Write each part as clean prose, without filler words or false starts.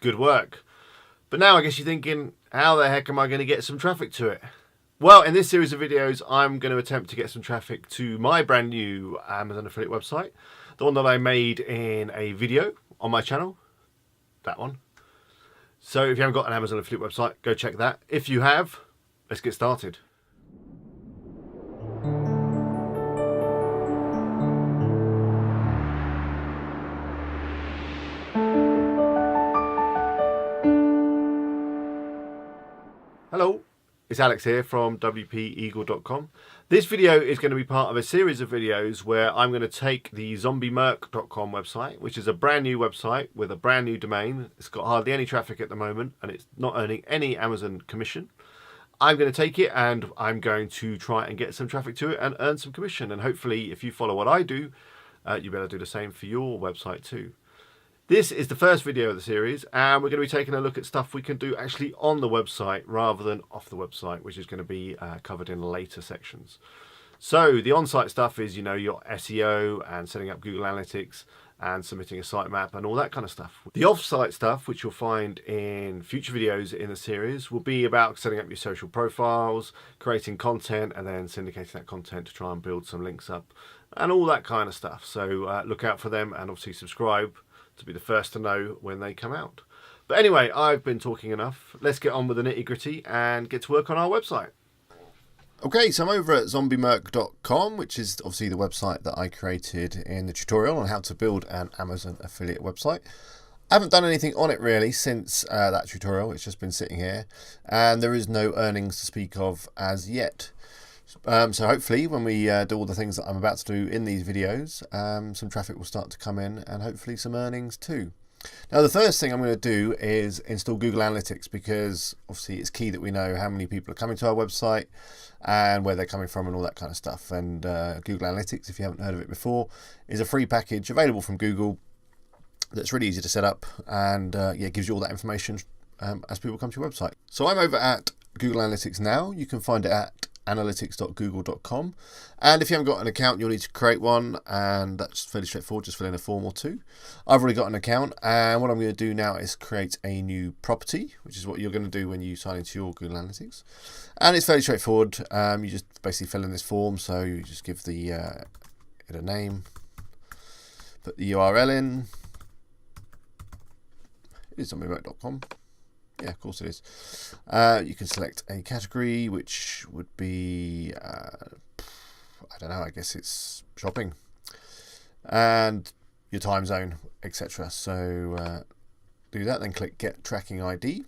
Good work. But now I guess you're thinking, how the heck am I going to get some traffic to it? Well, in this series of videos, I'm going to attempt to get some traffic to my brand new Amazon affiliate website. The one that I made in a video on my channel. That one. So if you haven't got an Amazon affiliate website, go check that. If you have, let's get started. Hello, it's Alex here from wpeagle.com. This video is going to be part of a series of videos where I'm going to take the zombiemerc.com website, which is a brand new website with a brand new domain. It's got hardly any traffic at the moment and it's not earning any Amazon commission. I'm going to take it and I'm going to try and get some traffic to it and earn some commission. And hopefully, if you follow what I do, you better do the same for your website too. This is the first video of the series, and we're going to be taking a look at stuff we can do actually on the website rather than off the website, which is going to be covered in later sections. So the on-site stuff is, your SEO and setting up Google Analytics and submitting a sitemap and all that kind of stuff. The off-site stuff, which you'll find in future videos in the series, will be about setting up your social profiles, creating content, and then syndicating that content to try and build some links up and all that kind of stuff. So look out for them and obviously subscribe to be the first to know when they come out. But anyway, I've been talking enough. Let's get on with the nitty-gritty and get to work on our website. Okay, so I'm over at zombiemerc.com, which is obviously the website that I created in the tutorial on how to build an Amazon affiliate website. I haven't done anything on it really since that tutorial. It's just been sitting here and there is no earnings to speak of as yet. So hopefully when we do all the things that I'm about to do in these videos, some traffic will start to come in and hopefully some earnings too. Now the first thing I'm going to do is install Google Analytics, because obviously it's key that we know how many people are coming to our website and where they're coming from and all that kind of stuff. And Google Analytics, if you haven't heard of it before, is a free package available from Google that's really easy to set up and yeah, gives you all that information as people come to your website. So I'm over at Google Analytics now. You can find it at analytics.google.com, and if you haven't got an account, you'll need to create one, and that's fairly straightforward. Just fill in a form or two. I've already got an account, and what I'm going to do now is create a new property, which is what you're going to do when you sign into your Google Analytics. And it's fairly straightforward. You just basically fill in this form, so you just give the it a name, put the URL in. It's zombiemerc.com. Yeah, of course it is. You can select a category, which would be, I don't know, I guess it's shopping. And your time zone, etc. So do that, then click Get Tracking ID.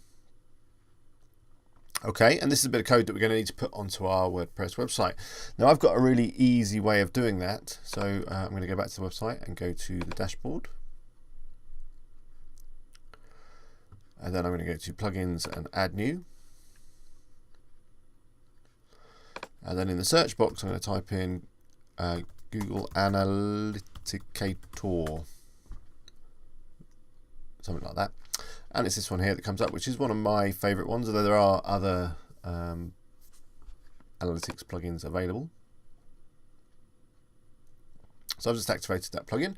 Okay, and this is a bit of code that we're going to need to put onto our WordPress website. Now I've got a really easy way of doing that. So I'm going to go back to the website and go to the dashboard. And then I'm going to go to plugins and add new. And then in the search box, I'm going to type in Google Analyticator. Something like that. And it's this one here that comes up, which is one of my favorite ones, although there are other analytics plugins available. So I've just activated that plugin.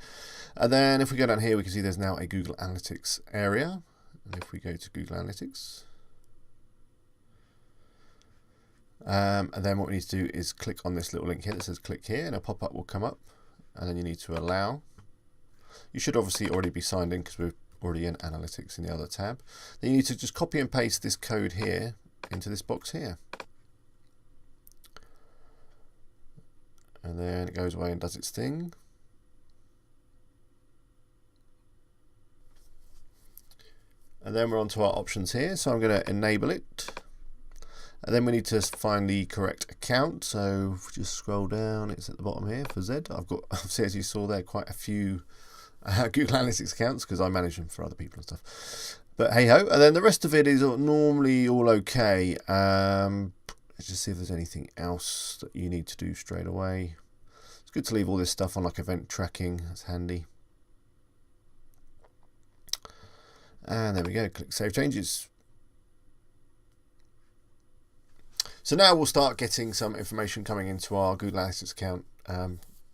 And then if we go down here, we can see there's now a Google Analytics area. And if we go to Google Analytics, and then what we need to do is click on this little link here that says click here, and a pop-up will come up, and then you need to allow. You should obviously already be signed in because we're already in Analytics in the other tab. Then you need to just copy and paste this code here into this box here. And then it goes away and does its thing. And then we're on to our options here. So I'm going to enable it. And then we need to find the correct account. So if we just scroll down, it's at the bottom here for Z. I've got, as you saw there, quite a few Google Analytics accounts because I manage them for other people and stuff. But hey ho. And then the rest of it is normally all okay. Let's just see if there's anything else that you need to do straight away. It's good to leave all this stuff on, like event tracking. That's handy. And there we go, click Save Changes. So now we'll start getting some information coming into our Google Analytics account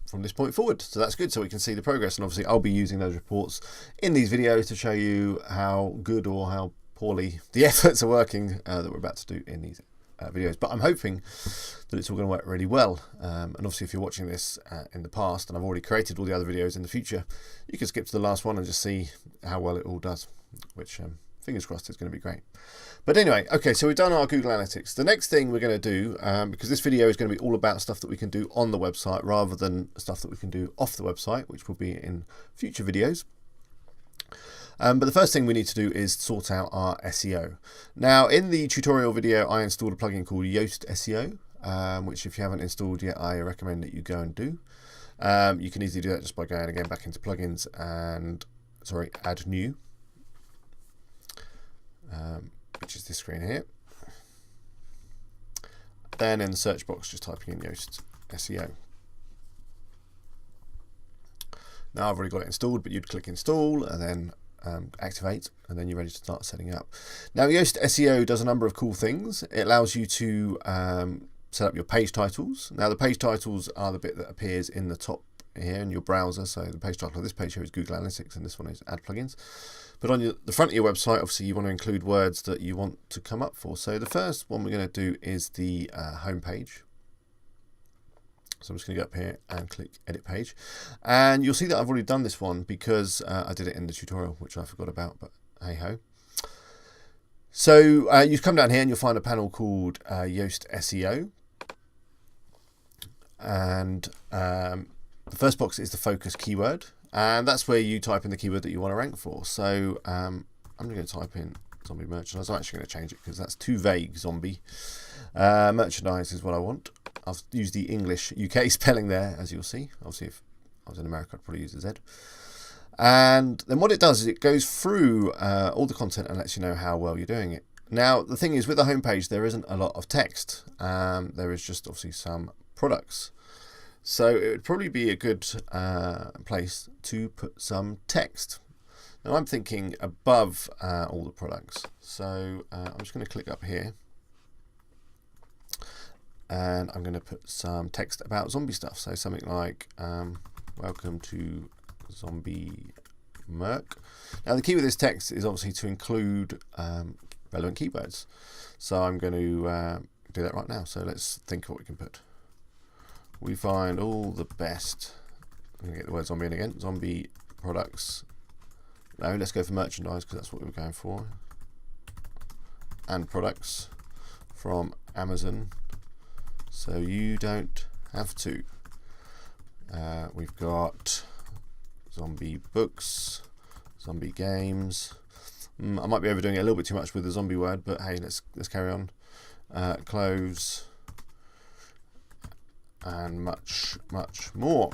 from this point forward. So that's good, so we can see the progress, and obviously I'll be using those reports in these videos to show you how good or how poorly the efforts are working that we're about to do in these videos. But I'm hoping that it's all going to work really well, and obviously if you're watching this in the past and I've already created all the other videos in the future, you can skip to the last one and just see how well it all does, which fingers crossed is going to be great. But anyway, okay, so we've done our Google Analytics. The next thing we're going to do, because this video is going to be all about stuff that we can do on the website rather than stuff that we can do off the website, which will be in future videos. But the first thing we need to do is sort out our SEO. Now, in the tutorial video, I installed a plugin called Yoast SEO, which if you haven't installed yet, I recommend that you go and do. You can easily do that just by going again back into plugins and, add new, which is this screen here. Then in the search box, just typing in Yoast SEO. Now I've already got it installed, but you'd click install and then activate, and then you're ready to start setting up. Now Yoast SEO does a number of cool things. It allows you to set up your page titles. Now the page titles are the bit that appears in the top here in your browser. So the page title of this page here is Google Analytics, and this one is Add Plugins. But on the front of your website, obviously you want to include words that you want to come up for. So the first one we're going to do is the home page. So I'm just going to go up here and click Edit Page. And you'll see that I've already done this one because I did it in the tutorial, which I forgot about, but hey ho. So you come down here and you'll find a panel called Yoast SEO. And the first box is the focus keyword. And that's where you type in the keyword that you want to rank for. So I'm going to type in zombie merchandise. I'm actually going to change it because that's too vague, zombie. Merchandise is what I want. I've used the English UK spelling there, as you'll see. Obviously, if I was in America, I'd probably use a Z. And then what it does is it goes through all the content and lets you know how well you're doing it. Now, the thing is, with the homepage, there isn't a lot of text. There is just obviously some products. So it would probably be a good place to put some text. Now I'm thinking above all the products. So I'm just going to click up here. And I'm going to put some text about zombie stuff. So something like, welcome to Zombie Merc. Now the key with this text is obviously to include relevant keywords. So I'm going to do that right now. So let's think of what we can put. We find all the best. I'm going to get the word zombie in again. Zombie products. No, let's go for merchandise because that's what we were going for. And products from Amazon. So you don't have to. We've got zombie books, zombie games. I might be overdoing it a little bit too much with the zombie word, but hey, let's carry on. Clothes. And much more.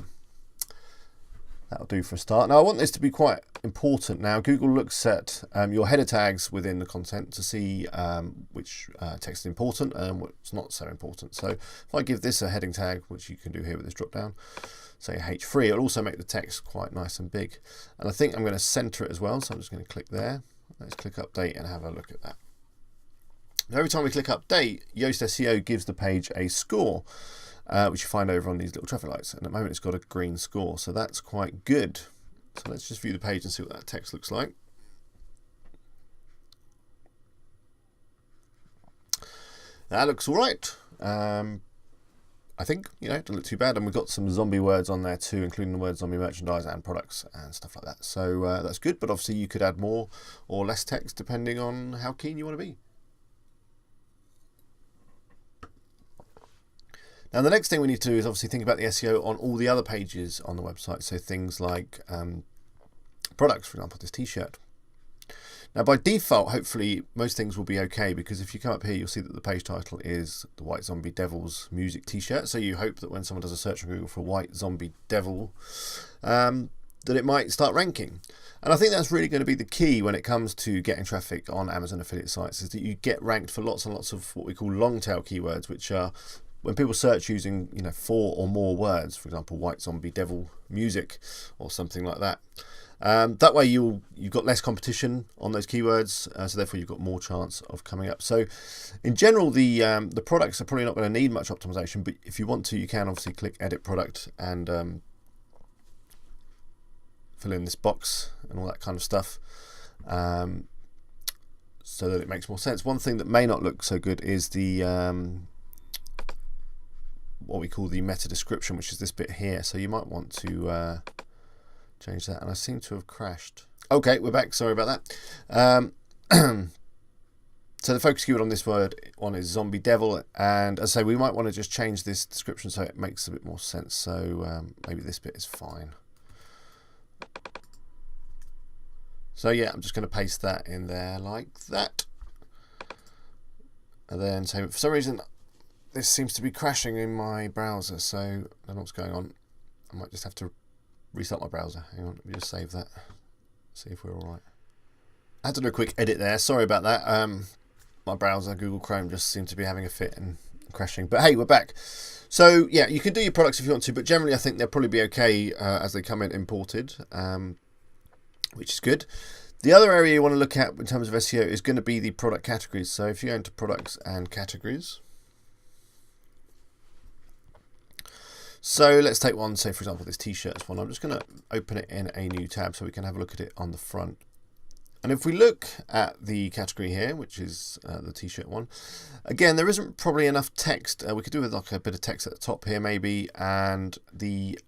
That'll do for a start. Now I want this to be quite important. Now Google looks at your header tags within the content to see which text is important and what's not so important. So if I give this a heading tag, which you can do here with this drop down, say H3, it'll also make the text quite nice and big. And I think I'm going to center it as well. So I'm just going to click there. Let's click update and have a look at that. Now every time we click update, Yoast SEO gives the page a score. Which you find over on these little traffic lights, and at the moment it's got a green score, so that's quite good. So let's just view the page and see what that text looks like. That looks all right. I think, it doesn't look too bad, and we've got some zombie words on there too, including the word zombie merchandise and products and stuff like that. So that's good, but obviously you could add more or less text depending on how keen you want to be. Now the next thing we need to do is obviously think about the SEO on all the other pages on the website. So things like products, for example, this t-shirt. Now by default, hopefully most things will be okay, because if you come up here, you'll see that the page title is the White Zombie Devil's Music t-shirt. So you hope that when someone does a search on Google for White Zombie Devil, that it might start ranking. And I think that's really going to be the key when it comes to getting traffic on Amazon affiliate sites, is that you get ranked for lots and lots of what we call long tail keywords, which are when people search using 4 or more words, for example, White Zombie Devil Music or something like that. That way you've got less competition on those keywords, so therefore you've got more chance of coming up. So in general, the products are probably not going to need much optimization, but if you want to, you can obviously click Edit Product and fill in this box and all that kind of stuff, so that it makes more sense. One thing that may not look so good is the what we call the meta description, which is this bit here. So you might want to change that. And I seem to have crashed. Okay, we're back. Sorry about that. So the focus keyword on this one is zombie devil, and as I say, we might want to just change this description so it makes a bit more sense. So maybe this bit is fine. So yeah, I'm just going to paste that in there like that. And then, so for some reason, this seems to be crashing in my browser, so I don't know what's going on. I might just have to restart my browser. Hang on, let me just save that. See if we're all right. I had to do a quick edit there. Sorry about that. My browser, Google Chrome, just seemed to be having a fit and crashing. But hey, we're back. So yeah, you can do your products if you want to, but generally I think they'll probably be okay as they come in imported, which is good. The other area you want to look at in terms of SEO is going to be the product categories. So if you go into products and categories, so let's take one, say for example this t-shirts one. I'm just going to open it in a new tab so we can have a look at it on the front. And if we look at the category here, which is the t-shirt one, again, there isn't probably enough text. We could do with like a bit of text at the top here maybe, and the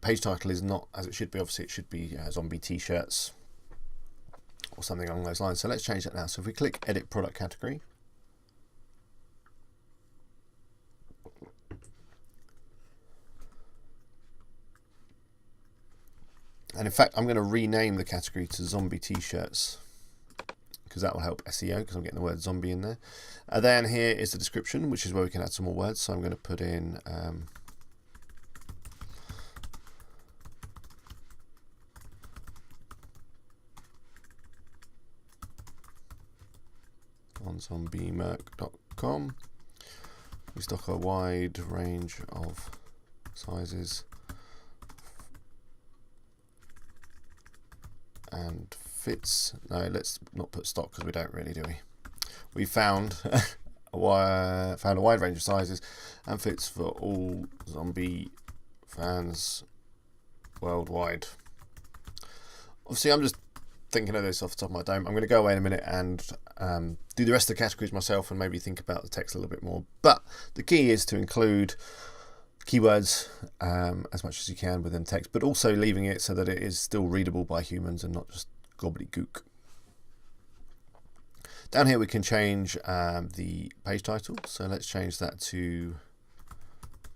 page title is not as it should be. Obviously it should be zombie t-shirts or something along those lines. So let's change that now. So if we click edit product category, and in fact, I'm going to rename the category to zombie t-shirts because that will help SEO because I'm getting the word zombie in there. And then here is the description, which is where we can add some more words. So I'm going to put in on zombiemerc.com. We stock a wide range of sizes and fits. No, let's not put stock because we don't really, do we? We found a wide range of sizes and fits for all zombie fans worldwide. Obviously, I'm just thinking of this off the top of my dome. I'm going to go away in a minute and do the rest of the categories myself and maybe think about the text a little bit more. But the key is to include keywords as much as you can within text, but also leaving it so that it is still readable by humans and not just gobbledygook. Down here we can change the page title. So let's change that to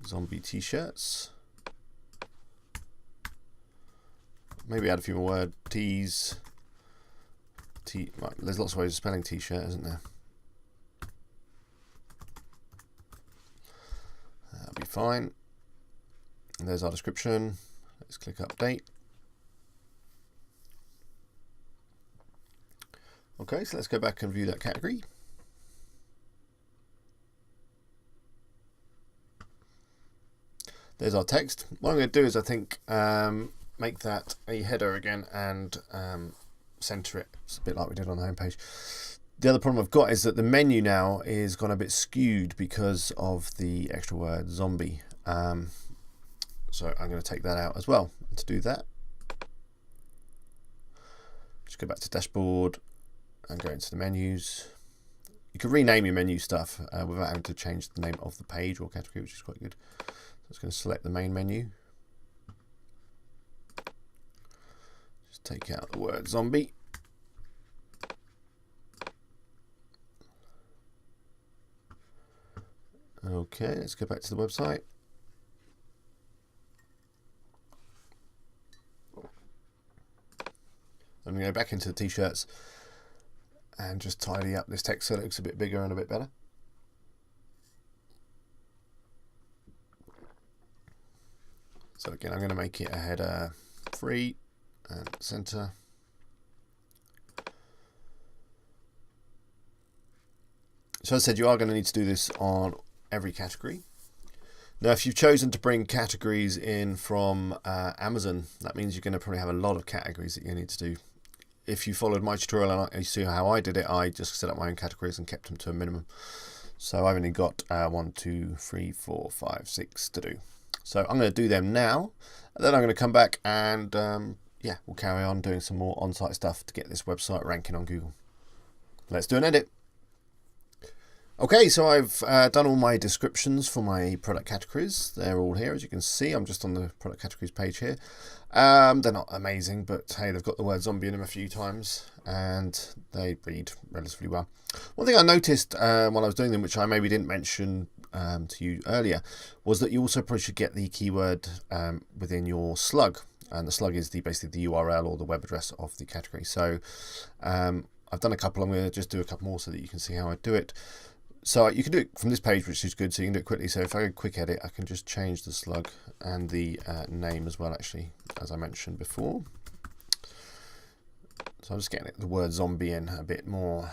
zombie t-shirts. Maybe add a few more words. Tees. Right, there's lots of ways of spelling t-shirt, isn't there? That'll be fine. And there's our description. Let's click update. Okay, so let's go back and view that category. There's our text. What I'm going to do is I think make that a header again and center it. It's a bit like we did on the homepage. The other problem I've got is that the menu now is gone a bit skewed because of the extra word zombie. So I'm going to take that out as well. And to do that, just go back to dashboard and go into the menus. You can rename your menu stuff without having to change the name of the page or category, which is quite good. So I'm just going to select the main menu. Just take out the word zombie. Okay, let's go back to the website. I'm going to go back into the t-shirts and just tidy up this text so it looks a bit bigger and a bit better. So again, I'm going to make it a header 3 and center. So as I said, you are going to need to do this on every category. Now, if you've chosen to bring categories in from Amazon, that means you're going to probably have a lot of categories that you need to do. If you followed my tutorial and you see how I did it, I just set up my own categories and kept them to a minimum. So I've only got 1, 2, 3, 4, 5, 6 to do. So I'm going to do them now, and then I'm going to come back and yeah, we'll carry on doing some more on-site stuff to get this website ranking on Google. Let's do an edit. Okay, so I've done all my descriptions for my product categories. They're all here, as you can see. I'm just on the product categories page here. They're not amazing, but hey, they've got the word zombie in them a few times, and they read relatively well. One thing I noticed while I was doing them, which I maybe didn't mention to you earlier, was that you also probably should get the keyword within your slug. And the slug is basically the URL or the web address of the category. So I've done a couple. I'm going to just do a couple more so that you can see how I do it. So you can do it from this page, which is good, so you can do it quickly. So if I go quick edit, I can just change the slug and the name as well, actually, as I mentioned before. So I'm just getting the word zombie in a bit more.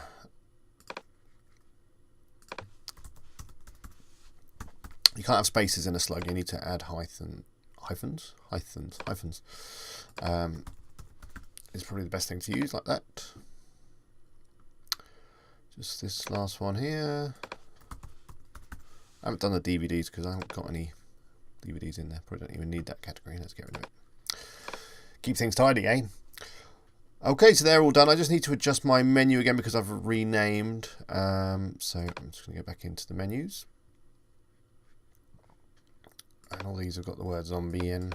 You can't have spaces in a slug, you need to add hyphens. Is probably the best thing to use, like that. Just this last one here. I haven't done the DVDs because I haven't got any DVDs in there. Probably don't even need that category. Let's get rid of it. Keep things tidy, eh? Okay, so they're all done. I just need to adjust my menu again because I've renamed. So I'm just going to go back into the menus. And all these have got the word zombie in.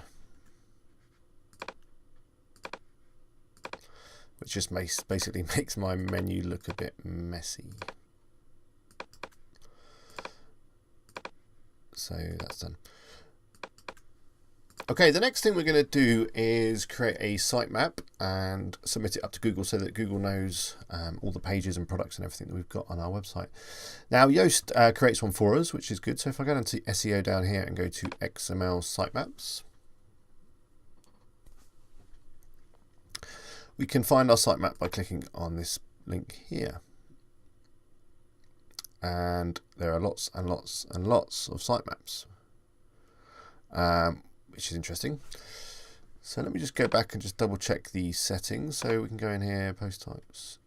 Which just basically makes my menu look a bit messy. So that's done. Okay, the next thing we're going to do is create a sitemap and submit it up to Google so that Google knows all the pages and products and everything that we've got on our website. Now, Yoast creates one for us, which is good. So if I go down to SEO down here and go to XML sitemaps, we can find our sitemap by clicking on this link here. And there are lots and lots and lots of sitemaps, which is interesting. So let me just go back and just double check the settings. So we can go in here, post types.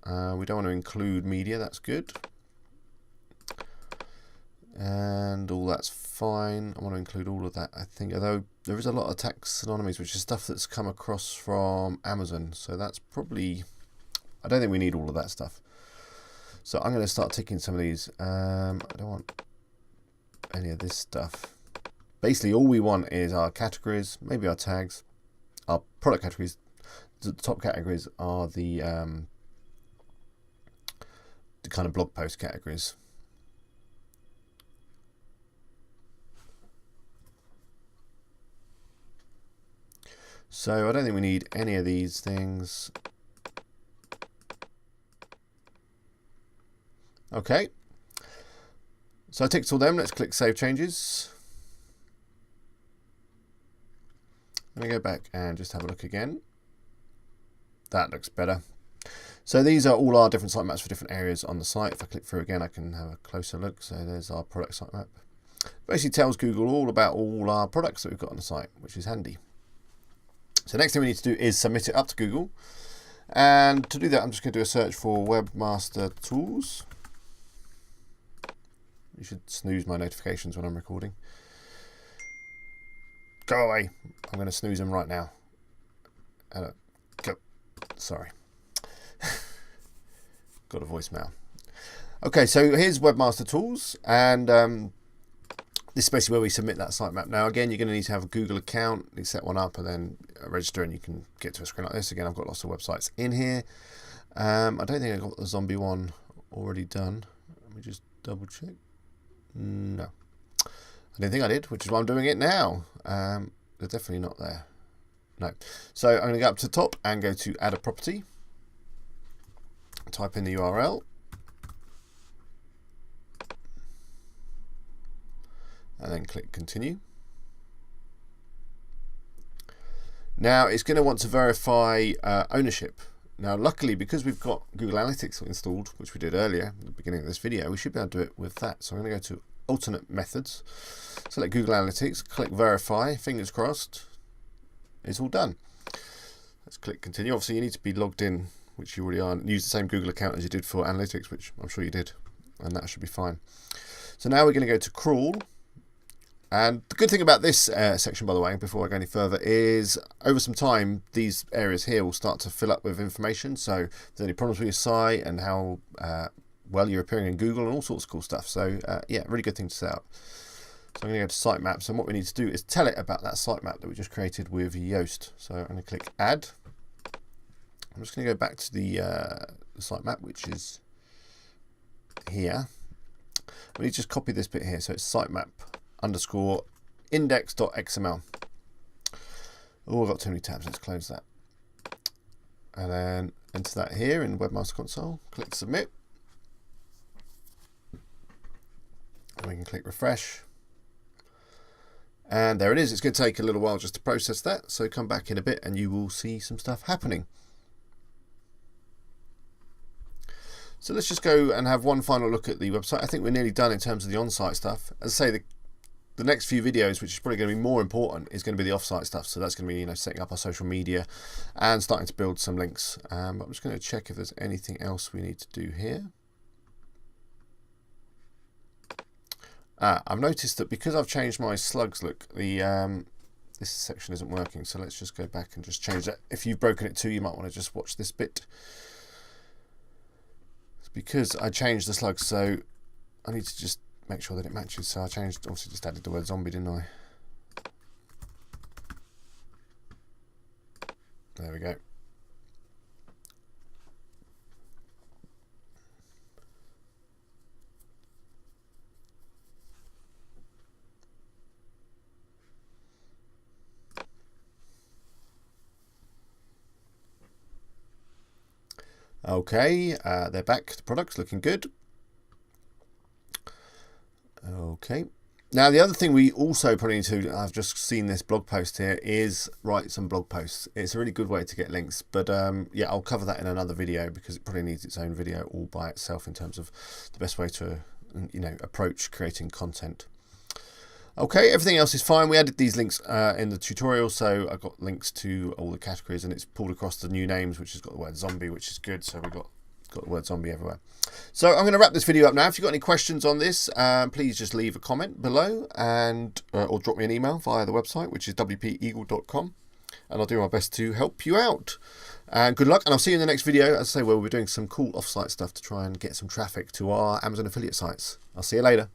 We don't want to include media, that's good. And all that's fine. I want to include all of that, I think, although there is a lot of taxonomies, which is stuff that's come across from Amazon. So that's probably, I don't think we need all of that stuff. So I'm going to start ticking some of these. I don't want any of this stuff. Basically, all we want is our categories, maybe our tags, our product categories. The top categories are the kind of blog post categories. So I don't think we need any of these things. Okay. So I ticked all them. Let's click Save Changes. Let me go back and just have a look again. That looks better. So these are all our different sitemaps for different areas on the site. If I click through again, I can have a closer look. So there's our product sitemap. Basically tells Google all about all our products that we've got on the site, which is handy. So next thing we need to do is submit it up to Google. And to do that, I'm just going to do a search for Webmaster Tools. You should snooze my notifications when I'm recording. Go away. I'm going to snooze them right now. Go. Sorry. Got a voicemail. Okay, so here's Webmaster Tools. And this is basically where we submit that sitemap. Now, again, you're going to need to have a Google account. You set one up and then register, and you can get to a screen like this. Again, I've got lots of websites in here. I don't think I've got the zombie one already done. Let me just double check. No. I didn't think I did, which is why I'm doing it now. They're definitely not there. No. So I'm going to go up to the top and go to Add a Property. Type in the URL. And then click Continue. Now it's going to want to verify ownership. Now luckily, because we've got Google Analytics installed, which we did earlier at the beginning of this video, we should be able to do it with that. So I'm going to go to Alternate Methods, select Google Analytics, click Verify, fingers crossed, it's all done. Let's click Continue. Obviously you need to be logged in, which you already are, and use the same Google account as you did for Analytics, which I'm sure you did, and that should be fine. So now we're going to go to Crawl, And the good thing about this section, by the way, before I go any further, is over some time, these areas here will start to fill up with information. So if there's any problems with your site and how well you're appearing in Google and all sorts of cool stuff. So yeah, really good thing to set up. So I'm going to go to sitemaps, and what we need to do is tell it about that sitemap that we just created with Yoast. So I'm going to click add. I'm just going to go back to the sitemap, which is here. We need to just copy this bit here. So it's sitemap _ index.xml. Oh, I've got too many tabs. Let's close that. And then enter that here in Webmaster Console. Click submit. And we can click refresh. And there it is. It's going to take a little while just to process that. So come back in a bit and you will see some stuff happening. So let's just go and have one final look at the website. I think we're nearly done in terms of the on-site stuff. As I say, the next few videos, which is probably going to be more important, is going to be the off-site stuff. So that's going to be, setting up our social media and starting to build some links. I'm just going to check if there's anything else we need to do here. I've noticed that because I've changed my slugs look, the this section isn't working. So let's just go back and just change that. If you've broken it too, you might want to just watch this bit. Because I changed the slugs, so I need to just make sure that it matches. So I changed, also just added the word zombie, didn't I? There we go. Okay, they're back. The product's looking good. Okay. Now, the other thing we also probably need to, I've just seen this blog post here, is write some blog posts. It's a really good way to get links, but yeah, I'll cover that in another video because it probably needs its own video all by itself in terms of the best way to, approach creating content. Okay, everything else is fine. We added these links in the tutorial, so I've got links to all the categories, and it's pulled across the new names, which has got the word zombie, which is good. So we've got the word zombie everywhere. So I'm going to wrap this video up now. If you've got any questions on this, please just leave a comment below and or drop me an email via the website, which is wpeagle.com, and I'll do my best to help you out. And good luck, and I'll see you in the next video, as I say, where we'll be doing some cool off-site stuff to try and get some traffic to our Amazon affiliate sites. I'll see you later.